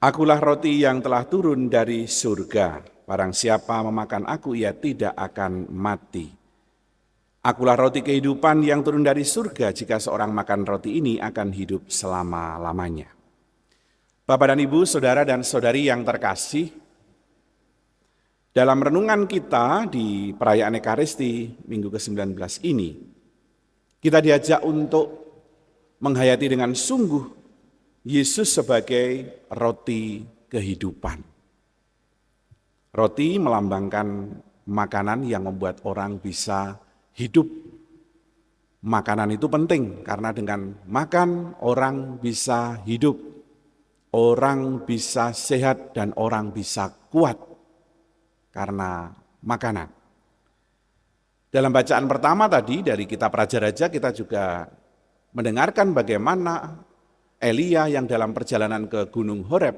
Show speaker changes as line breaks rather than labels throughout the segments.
Akulah roti yang telah turun dari surga. Barang siapa memakan aku, ia tidak akan mati. Akulah roti kehidupan yang turun dari surga. Jika seorang makan roti ini, akan hidup selama-lamanya. Bapak dan Ibu, saudara dan saudari yang terkasih, dalam renungan kita di perayaan Ekaristi minggu ke-19 ini, kita diajak untuk menghayati dengan sungguh Yesus sebagai roti kehidupan. Roti melambangkan makanan yang membuat orang bisa hidup. Makanan itu penting karena dengan makan orang bisa hidup, orang bisa sehat dan orang bisa kuat karena makanan. Dalam bacaan pertama tadi dari kitab Raja-Raja kita juga mendengarkan bagaimana Elia yang dalam perjalanan ke Gunung Horeb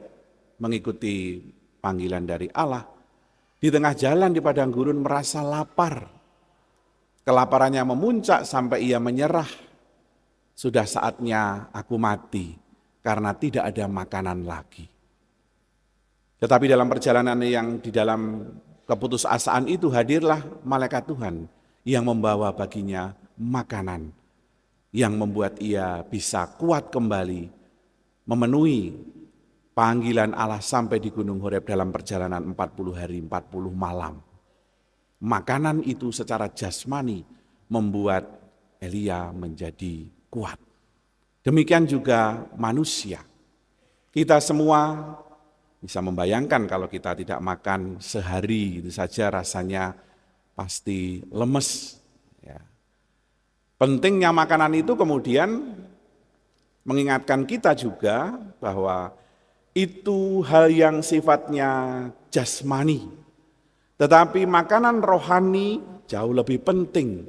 mengikuti panggilan dari Allah, di tengah jalan di padang gurun merasa lapar. Kelaparannya memuncak sampai ia menyerah. Sudah saatnya aku mati karena tidak ada makanan lagi. Tetapi dalam perjalanan yang di dalam keputusasaan itu hadirlah malaikat Tuhan yang membawa baginya makanan yang membuat ia bisa kuat kembali memenuhi panggilan Allah sampai di Gunung Horeb dalam perjalanan 40 hari 40 malam. Makanan itu secara jasmani membuat Elia menjadi kuat. Demikian juga manusia. Kita semua bisa membayangkan kalau kita tidak makan sehari itu saja rasanya pasti lemes. Ya. Pentingnya makanan itu kemudian mengingatkan kita juga bahwa itu hal yang sifatnya jasmani. Tetapi makanan rohani jauh lebih penting.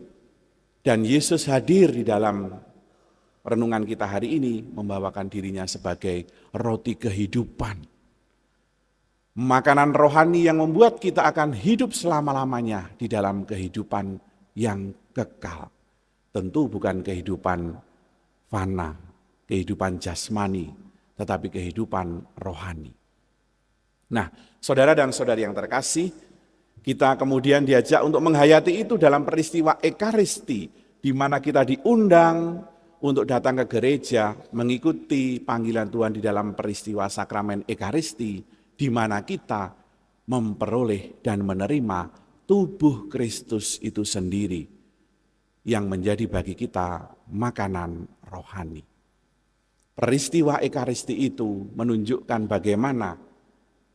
Dan Yesus hadir di dalam renungan kita hari ini membawakan dirinya sebagai roti kehidupan. Makanan rohani yang membuat kita akan hidup selama-lamanya di dalam kehidupan yang kekal. Tentu bukan kehidupan fana, kehidupan jasmani, tetapi kehidupan rohani. Nah, saudara dan saudari yang terkasih, kita kemudian diajak untuk menghayati itu dalam peristiwa Ekaristi, di mana kita diundang untuk datang ke gereja, mengikuti panggilan Tuhan di dalam peristiwa sakramen Ekaristi, di mana kita memperoleh dan menerima tubuh Kristus itu sendiri, yang menjadi bagi kita makanan rohani. Peristiwa Ekaristi itu menunjukkan bagaimana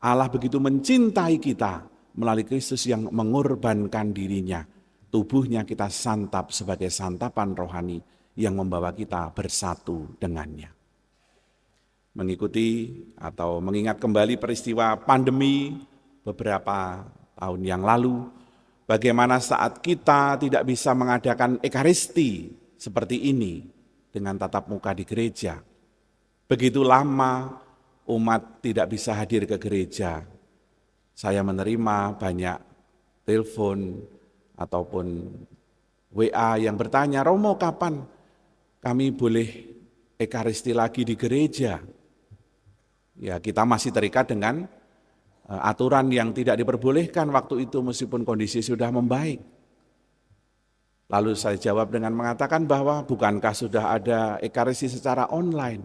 Allah begitu mencintai kita melalui Kristus yang mengorbankan dirinya. Tubuhnya kita santap sebagai santapan rohani yang membawa kita bersatu dengannya. Mengikuti atau mengingat kembali peristiwa pandemi beberapa tahun yang lalu, bagaimana saat kita tidak bisa mengadakan Ekaristi seperti ini dengan tatap muka di gereja. Begitu lama umat tidak bisa hadir ke gereja. Saya menerima banyak telepon ataupun WA yang bertanya, "Romo, kapan kami boleh Ekaristi lagi di gereja?" Ya, kita masih terikat dengan aturan yang tidak diperbolehkan waktu itu meskipun kondisi sudah membaik. Lalu saya jawab dengan mengatakan bahwa bukankah sudah ada Ekaristi secara online?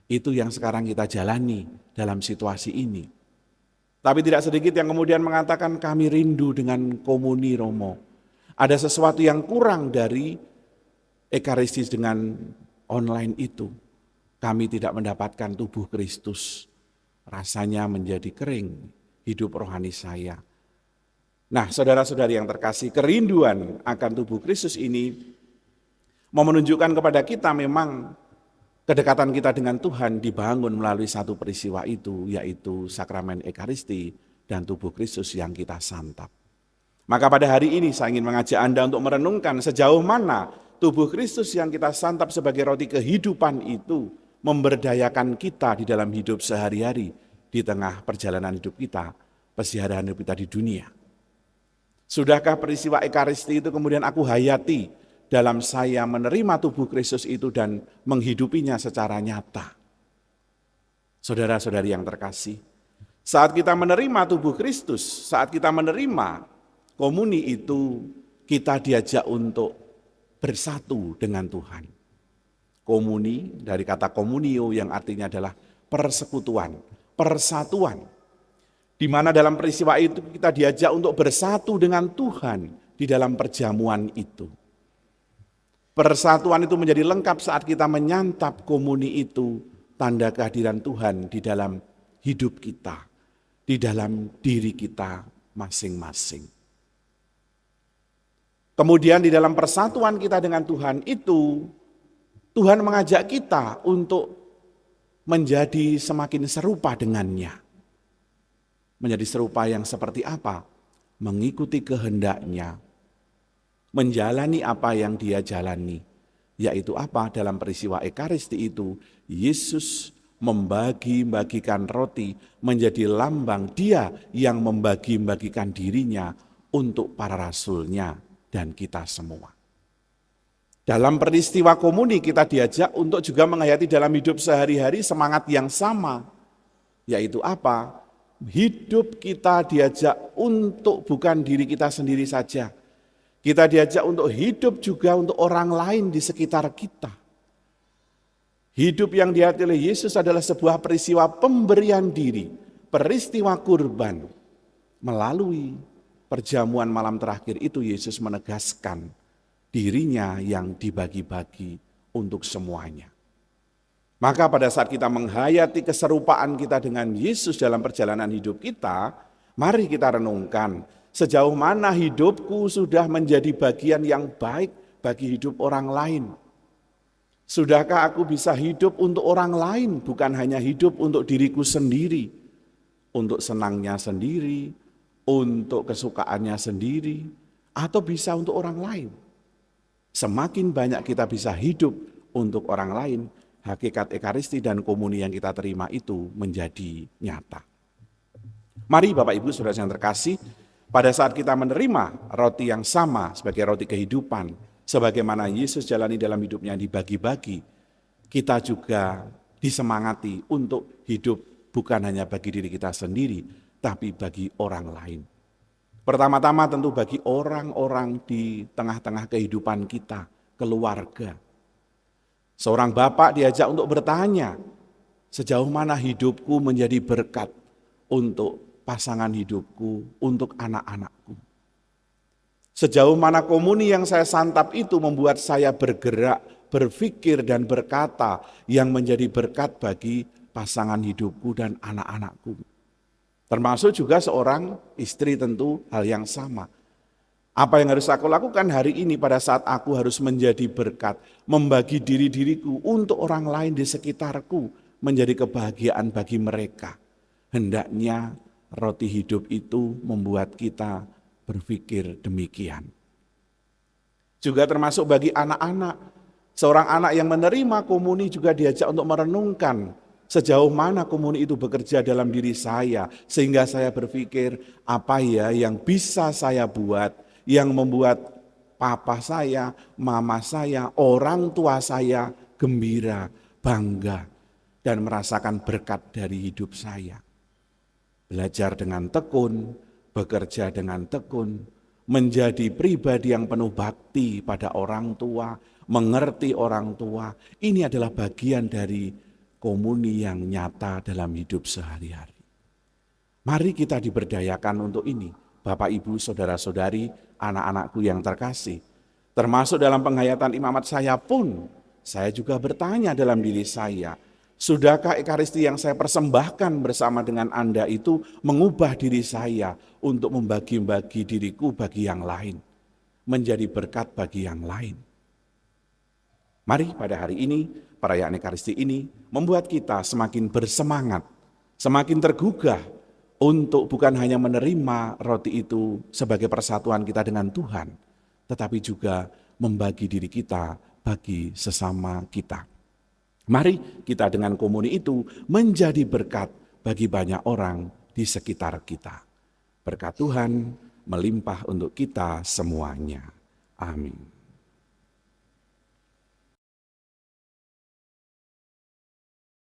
Itu yang sekarang kita jalani dalam situasi ini. Tapi tidak sedikit yang kemudian mengatakan kami rindu dengan komuni Romo. Ada sesuatu yang kurang dari Ekaristi dengan online itu. Kami tidak mendapatkan tubuh Kristus. Rasanya menjadi kering hidup rohani saya. Nah, saudara-saudari yang terkasih, kerinduan akan tubuh Kristus ini mau menunjukkan kepada kita memang kedekatan kita dengan Tuhan dibangun melalui satu peristiwa itu, yaitu sakramen Ekaristi dan tubuh Kristus yang kita santap. Maka pada hari ini saya ingin mengajak Anda untuk merenungkan sejauh mana tubuh Kristus yang kita santap sebagai roti kehidupan itu memberdayakan kita di dalam hidup sehari-hari, di tengah perjalanan hidup kita, persiharian hidup kita di dunia. Sudahkah peristiwa Ekaristi itu kemudian aku hayati dalam saya menerima tubuh Kristus itu dan menghidupinya secara nyata? Saudara-saudari yang terkasih, saat kita menerima tubuh Kristus, saat kita menerima komuni itu, kita diajak untuk bersatu dengan Tuhan. Komuni dari kata komunio yang artinya adalah persekutuan, persatuan. Di mana dalam peristiwa itu kita diajak untuk bersatu dengan Tuhan di dalam perjamuan itu. Persatuan itu menjadi lengkap saat kita menyantap komuni itu, tanda kehadiran Tuhan di dalam hidup kita, di dalam diri kita masing-masing. Kemudian di dalam persatuan kita dengan Tuhan itu, Tuhan mengajak kita untuk menjadi semakin serupa dengannya. Menjadi serupa yang seperti apa? Mengikuti kehendaknya, menjalani apa yang dia jalani. Yaitu apa? Dalam peristiwa Ekaristi itu, Yesus membagi-bagikan roti menjadi lambang dia yang membagi-bagikan dirinya untuk para rasulnya dan kita semua. Dalam peristiwa komuni kita diajak untuk juga menghayati dalam hidup sehari-hari semangat yang sama. Yaitu apa? Hidup kita diajak untuk bukan diri kita sendiri saja. Kita diajak untuk hidup juga untuk orang lain di sekitar kita. Hidup yang dihayati oleh Yesus adalah sebuah peristiwa pemberian diri, peristiwa kurban. Melalui perjamuan malam terakhir itu Yesus menegaskan dirinya yang dibagi-bagi untuk semuanya. Maka pada saat kita menghayati keserupaan kita dengan Yesus dalam perjalanan hidup kita, mari kita renungkan sejauh mana hidupku sudah menjadi bagian yang baik bagi hidup orang lain. Sudahkah aku bisa hidup untuk orang lain, bukan hanya hidup untuk diriku sendiri, untuk senangnya sendiri, untuk kesukaannya sendiri, atau bisa untuk orang lain. Semakin banyak kita bisa hidup untuk orang lain, hakikat Ekaristi dan komuni yang kita terima itu menjadi nyata. Mari Bapak Ibu Saudara yang terkasih, pada saat kita menerima roti yang sama sebagai roti kehidupan, sebagaimana Yesus jalani dalam hidupnya dibagi-bagi, kita juga disemangati untuk hidup bukan hanya bagi diri kita sendiri, tapi bagi orang lain. Pertama-tama tentu bagi orang-orang di tengah-tengah kehidupan kita, keluarga. Seorang bapak diajak untuk bertanya, sejauh mana hidupku menjadi berkat untuk pasangan hidupku, untuk anak-anakku. Sejauh mana komuni yang saya santap itu membuat saya bergerak, berpikir dan berkata yang menjadi berkat bagi pasangan hidupku dan anak-anakku. Termasuk juga seorang istri tentu hal yang sama. Apa yang harus aku lakukan hari ini pada saat aku harus menjadi berkat, membagi diri-diriku untuk orang lain di sekitarku, menjadi kebahagiaan bagi mereka. Hendaknya roti hidup itu membuat kita berpikir demikian. Juga termasuk bagi anak-anak. Seorang anak yang menerima komuni juga diajak untuk merenungkan sejauh mana komuni itu bekerja dalam diri saya. Sehingga saya berpikir apa ya yang bisa saya buat yang membuat papa saya, mama saya, orang tua saya gembira, bangga dan merasakan berkat dari hidup saya. Belajar dengan tekun, bekerja dengan tekun, menjadi pribadi yang penuh bakti pada orang tua, mengerti orang tua. Ini adalah bagian dari komuni yang nyata dalam hidup sehari-hari. Mari kita diberdayakan untuk ini, Bapak, Ibu, Saudara-saudari, anak-anakku yang terkasih. Termasuk dalam penghayatan imamat saya pun, saya juga bertanya dalam diri saya, sudahkah Ekaristi yang saya persembahkan bersama dengan Anda itu mengubah diri saya untuk membagi-bagi diriku bagi yang lain, menjadi berkat bagi yang lain. Mari pada hari ini, perayaan Ekaristi ini membuat kita semakin bersemangat, semakin tergugah untuk bukan hanya menerima roti itu sebagai persatuan kita dengan Tuhan, tetapi juga membagi diri kita bagi sesama kita. Mari kita dengan komuni itu menjadi berkat bagi banyak orang di sekitar kita. Berkat Tuhan melimpah untuk kita semuanya. Amin.